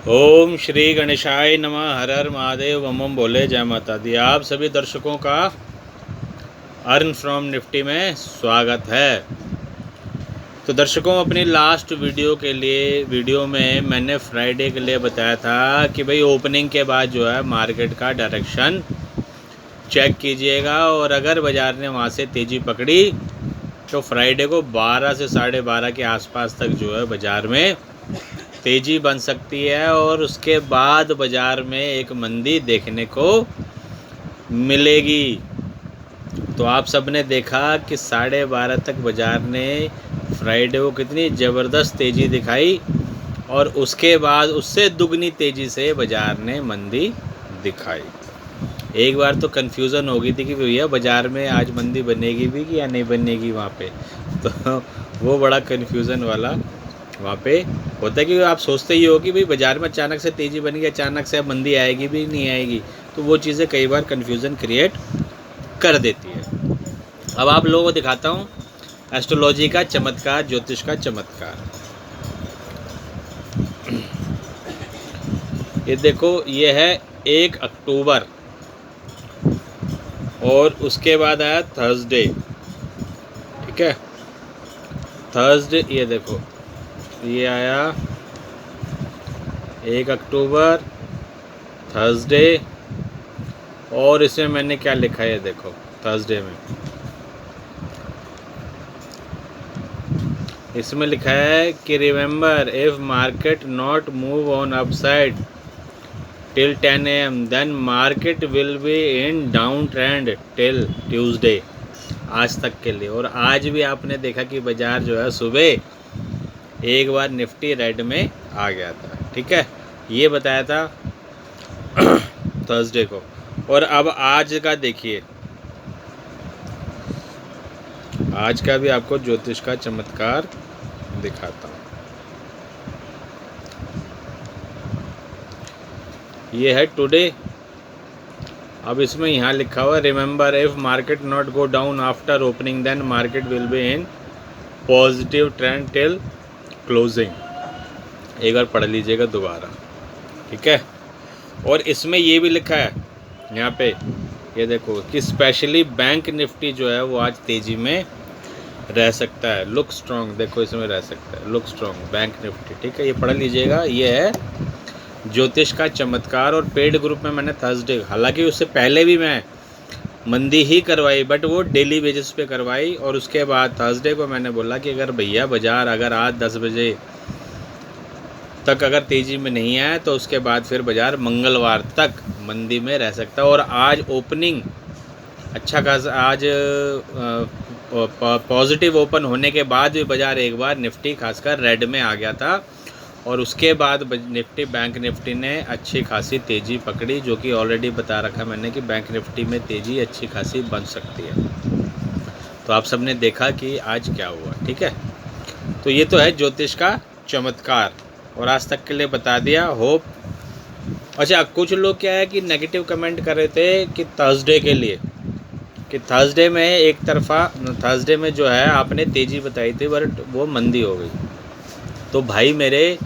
ओम श्री गणेशाय नमः। हर हर महादेव। ओम बोले जय माता दी। आप सभी दर्शकों का अर्न फ्रॉम निफ्टी में स्वागत है। तो दर्शकों, अपनी लास्ट वीडियो में मैंने फ्राइडे के लिए बताया था कि भाई ओपनिंग के बाद जो है मार्केट का डायरेक्शन चेक कीजिएगा, और अगर बाज़ार ने वहाँ से तेज़ी पकड़ी तो फ्राइडे को 12 से 12:30 के आसपास तक जो है बाज़ार में तेज़ी बन सकती है, और उसके बाद बाज़ार में एक मंदी देखने को मिलेगी। तो आप सब ने देखा कि 12:30 तक बाज़ार ने फ्राइडे को कितनी ज़बरदस्त तेज़ी दिखाई, और उसके बाद उससे दुगनी तेज़ी से बाज़ार ने मंदी दिखाई। एक बार तो कन्फ्यूज़न हो गई थी कि भैया बाज़ार में आज मंदी बनेगी भी कि या नहीं बनेगी वहाँ पे। तो वो बड़ा कन्फ्यूज़न वाला वहाँ पे होता है कि आप सोचते ही हो कि भाई बाज़ार में अचानक से तेज़ी बनेगी, अचानक से अब मंदी आएगी भी नहीं आएगी। तो वो चीज़ें कई बार कन्फ्यूज़न क्रिएट कर देती है। अब आप लोगों को दिखाता हूँ एस्ट्रोलॉजी का चमत्कार, ज्योतिष का चमत्कार। ये देखो, ये है 1 अक्टूबर, और उसके बाद आया थर्सडे। ठीक है, थर्सडे ये देखो, ये आया 1 अक्टूबर थर्सडे, और इसमें मैंने क्या लिखा है देखो। थर्सडे में इसमें लिखा है कि remember, if market not move on upside till 10 AM then market will be in down trend till Tuesday. आज तक के लिए। और आज भी आपने देखा कि बाज़ार जो है सुबह एक बार निफ्टी रेड में आ गया था। ठीक है, ये बताया था थर्सडे को। और अब आज का देखिए, आज का भी आपको ज्योतिष का चमत्कार दिखाता हूँ। ये है टुडे। अब इसमें यहाँ लिखा हुआ, remember, if market not go down after opening then market will be in positive trend till closing. एक बार पढ़ लीजिएगा दोबारा। ठीक है, और इसमें ये भी लिखा है यहाँ पे, ये देखो कि स्पेशली बैंक निफ्टी जो है वो आज तेज़ी में रह सकता है। लुक स्ट्रॉन्ग, देखो इसमें रह सकता है लुक स्ट्रॉन्ग बैंक निफ्टी। ठीक है, ये पढ़ लीजिएगा। ये है ज्योतिष का चमत्कार, और पेड ग्रुप में मैंने थर्सडे, हालांकि उससे पहले भी मैं मंदी ही करवाई, बट वो डेली बेसिस पे करवाई। और उसके बाद थर्सडे को मैंने बोला कि अगर भैया बाज़ार अगर आज 10 बजे तक अगर तेज़ी में नहीं आया तो उसके बाद फिर बाज़ार मंगलवार तक मंदी में रह सकता है। और आज ओपनिंग अच्छा खासा, आज पॉजिटिव ओपन होने के बाद भी बाज़ार एक बार निफ्टी खासकर रेड में आ गया था, और उसके बाद निफ्टी, बैंक निफ्टी ने अच्छी खासी तेज़ी पकड़ी, जो कि ऑलरेडी बता रखा मैंने कि बैंक निफ्टी में तेज़ी अच्छी खासी बन सकती है। तो आप सबने देखा कि आज क्या हुआ। ठीक है, तो ये तो है ज्योतिष का चमत्कार, और आज तक के लिए बता दिया। होप। अच्छा, कुछ लोग क्या है कि नेगेटिव कमेंट कर रहे थे कि थर्सडे के लिए, कि थर्सडे में एक तरफा, थर्सडे में जो है आपने तेज़ी बताई थी बट वो मंदी हो गई। तो भाई मेरे,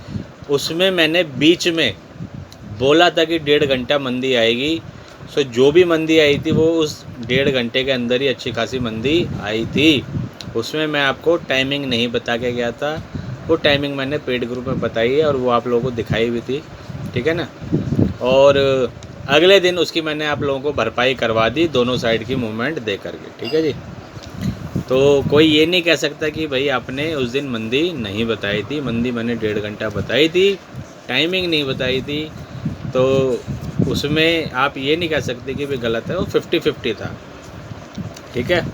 उसमें मैंने बीच में बोला था कि 1.5 घंटा मंदी आएगी। सो जो भी मंदी आई थी वो उस 1.5 घंटे के अंदर ही अच्छी खासी मंदी आई थी। उसमें मैं आपको टाइमिंग नहीं बता के गया था, वो टाइमिंग मैंने पेड ग्रुप में बताई है, और वो आप लोगों को दिखाई भी थी। ठीक है ना, और अगले दिन उसकी मैंने आप लोगों को भरपाई करवा दी, दोनों साइड की मूवमेंट दे करके। ठीक है जी, तो कोई ये नहीं कह सकता कि भाई आपने उस दिन मंदी नहीं बताई थी। मंदी मैंने 1.5 घंटा बताई थी, टाइमिंग नहीं बताई थी, तो उसमें आप ये नहीं कह सकते कि भाई गलत है। वो 50-50 था। ठीक है,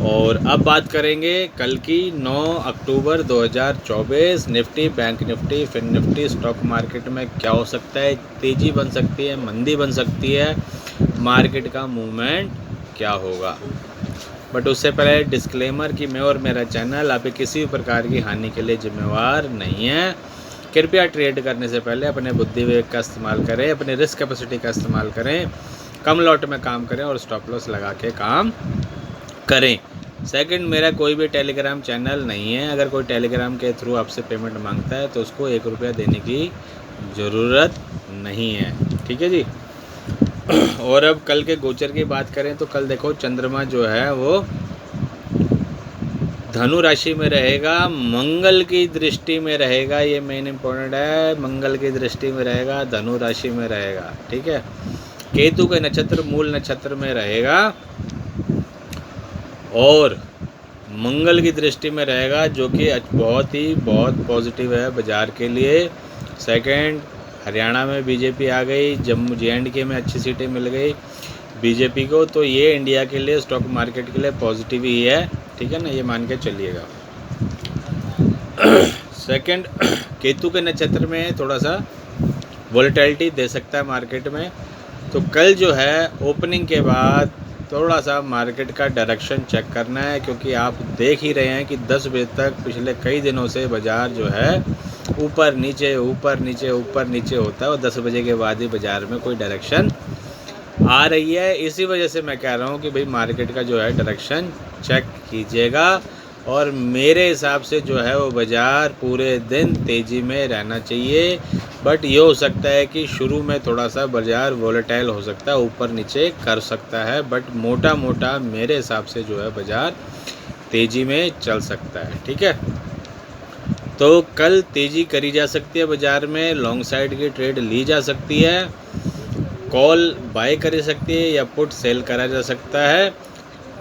और अब बात करेंगे कल की 9 अक्टूबर 2024 Nifty, bank Nifty, fin Nifty, stock market में क्या हो सकता है। तेज़ी बन सकती है, मंदी बन सकती है, मार्केट का मूवमेंट क्या होगा। बट उससे पहले डिस्क्लेमर कि मैं और मेरा चैनल आपके किसी भी प्रकार की हानि के लिए जिम्मेवार नहीं है। कृपया ट्रेड करने से पहले अपने बुद्धि विवेक का इस्तेमाल करें, अपने रिस्क कैपेसिटी का इस्तेमाल करें, कम लॉट में काम करें, और स्टॉप लॉस लगा के काम करें। सेकंड, मेरा कोई भी टेलीग्राम चैनल नहीं है। अगर कोई टेलीग्राम के थ्रू आपसे पेमेंट मांगता है तो उसको 1 रुपया देने की ज़रूरत नहीं है। ठीक है जी। और अब कल के गोचर की बात करें तो कल देखो चंद्रमा जो है वो धनु राशि में रहेगा, मंगल की दृष्टि में रहेगा। ये मेन इम्पोर्टेंट है, मंगल की दृष्टि में रहेगा, धनु राशि में रहेगा। ठीक है। केतु के नक्षत्र मूल नक्षत्र में रहेगा और मंगल की दृष्टि में रहेगा, जो कि बहुत पॉजिटिव है बाज़ार के लिए। सेकंड, हरियाणा में बीजेपी आ गई, जम्मू JNK में अच्छी सीटें मिल गई बीजेपी को, तो ये इंडिया के लिए स्टॉक मार्केट के लिए पॉजिटिव ही है। ठीक है ना, ये मान के चलिएगा। सेकंड, केतु के नक्षत्र में थोड़ा सा वॉलेटिलिटी दे सकता है मार्केट में। तो कल जो है ओपनिंग के बाद थोड़ा सा मार्केट का डायरेक्शन चेक करना है, क्योंकि आप देख ही रहे हैं कि 10 बजे तक पिछले कई दिनों से बाज़ार जो है ऊपर नीचे ऊपर नीचे ऊपर नीचे होता है और 10 बजे के बाद ही बाज़ार में कोई डायरेक्शन आ रही है। इसी वजह से मैं कह रहा हूँ कि भाई मार्केट का जो है डायरेक्शन चेक कीजिएगा, और मेरे हिसाब से जो है वो बाज़ार पूरे दिन तेज़ी में रहना चाहिए। बट ये हो सकता है कि शुरू में थोड़ा सा बाज़ार वोलेटाइल हो सकता है, ऊपर नीचे कर सकता है, बट मोटा मोटा मेरे हिसाब से जो है बाज़ार तेज़ी में चल सकता है। ठीक है। तो कल तेज़ी करी जा सकती है बाज़ार में, लॉन्ग साइड की ट्रेड ली जा सकती है, कॉल बाय करी सकती है या पुट सेल करा जा सकता है,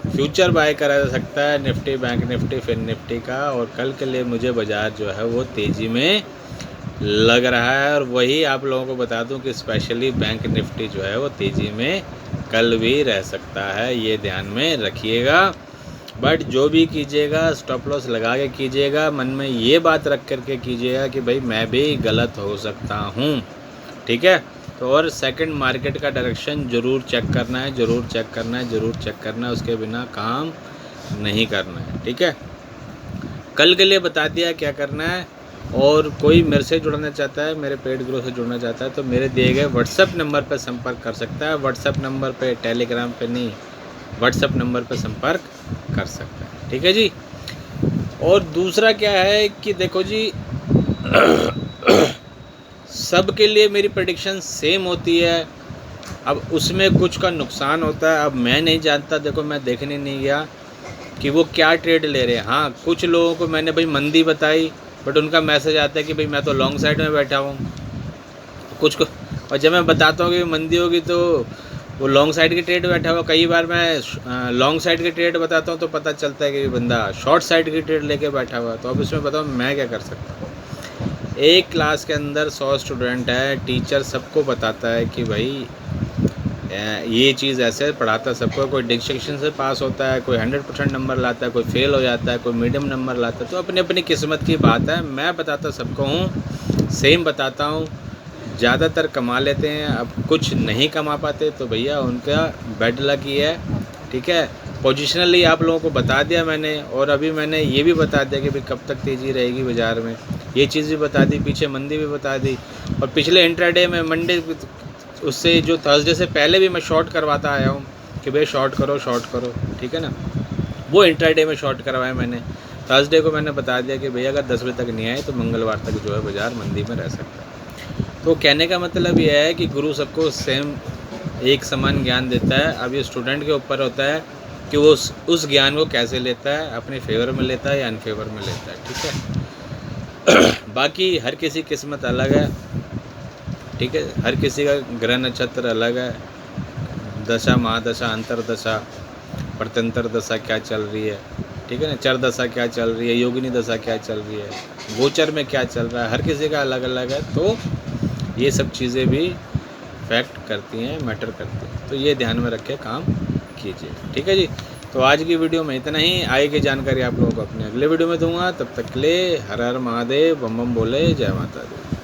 फ्यूचर बाय करा जा सकता है निफ्टी, बैंक निफ्टी, फिन निफ्टी का। और कल के लिए मुझे बाज़ार जो है वो तेज़ी में लग रहा है। और वही आप लोगों को बता दूं कि स्पेशली बैंक निफ्टी जो है वो तेज़ी में कल भी रह सकता है, ये ध्यान में रखिएगा। बट जो भी कीजिएगा स्टॉप लॉस लगा के कीजिएगा, मन में ये बात रख करके कीजिएगा कि भाई मैं भी गलत हो सकता हूँ। ठीक है। तो और सेकंड, मार्केट का डायरेक्शन ज़रूर चेक करना है, ज़रूर चेक करना है, ज़रूर चेक करना है, उसके बिना काम नहीं करना है। ठीक है। कल के लिए बता दिया क्या करना है। और कोई मेरे से जुड़ना चाहता है, मेरे पेड ग्रुप से जुड़ना चाहता है, तो मेरे दिए गए व्हाट्सएप नंबर पर संपर्क कर सकता है। व्हाट्सएप नंबर पे, टेलीग्राम पे नहीं, व्हाट्सएप नंबर पर संपर्क कर सकता है। ठीक है जी। और दूसरा क्या है कि देखो जी सबके लिए मेरी प्रेडिक्शन सेम होती है, अब उसमें कुछ का नुकसान होता है। अब मैं नहीं जानता, देखो मैं देखने नहीं गया कि वो क्या ट्रेड ले रहे हैं। हाँ, कुछ लोगों को मैंने भाई मंदी बताई, बट उनका मैसेज आता है कि भाई मैं तो लॉन्ग साइड में बैठा हूँ कुछ को, और जब मैं बताता हूँ कि मंदी होगी तो वो लॉन्ग साइड की ट्रेड बैठा हुआ। कई बार मैं लॉन्ग साइड की ट्रेड बताता हूँ तो पता चलता है कि बंदा शॉर्ट साइड की ट्रेड लेके बैठा हुआ। तो अब इसमें बताओ मैं क्या कर सकता हूँ। एक क्लास के अंदर 100 स्टूडेंट है, टीचर सबको बताता है कि भाई ये चीज़ ऐसे पढ़ाता सबको, कोई डिस्टिंक्शन से पास होता है, कोई 100% नंबर लाता है, कोई फेल हो जाता है, कोई मीडियम नंबर लाता है। तो अपनी अपनी किस्मत की बात है, मैं बताता सबको हूँ, सेम बताता हूँ। ज़्यादातर कमा लेते हैं, अब कुछ नहीं कमा पाते तो भैया उनका बैड लक ही है। ठीक है। पोजिशनली आप लोगों को बता दिया मैंने, और अभी मैंने ये भी बता दिया कि भाई कब तक तेज़ी रहेगी बाज़ार में, ये चीज़ भी बता दी, पीछे मंदी भी बता दी। और पिछले इंट्राडे में मंडे उससे जो थर्सडे से पहले भी मैं शॉर्ट करवाता आया हूँ कि भाई शॉर्ट करो शॉर्ट करो। ठीक है ना, वो इंट्राडे में शॉर्ट करवाया मैंने। थर्सडे को मैंने बता दिया कि भैया अगर 10 बजे तक नहीं आए तो मंगलवार तक जो है बाज़ार मंदी में रह सकता है। तो कहने का मतलब यह है कि गुरु सबको सेम एक समान ज्ञान देता है। अब ये स्टूडेंट के ऊपर होता है कि वो उस ज्ञान को कैसे लेता है, अपने फेवर में लेता है या अनफेवर में लेता है। ठीक है। बाकी हर किसी किस्मत अलग है। ठीक है। हर किसी का ग्रह नक्षत्र अलग है, दशा महादशा अंतरदशा प्रत्यंतर दशा क्या चल रही है। ठीक है ना, चर दशा क्या चल रही है, योगिनी दशा क्या चल रही है, गोचर में क्या चल रहा है, हर किसी का अलग अलग है। तो ये सब चीज़ें भी फैक्ट करती हैं, मैटर करती हैं। तो ये ध्यान में रख के काम कीजिए। ठीक है जी। तो आज की वीडियो में इतना ही। आगे की जानकारी आप लोगों को अपने अगले वीडियो में दूंगा। तब तक के लिए हर हर महादेव, बम बम बोले, जय माता दी।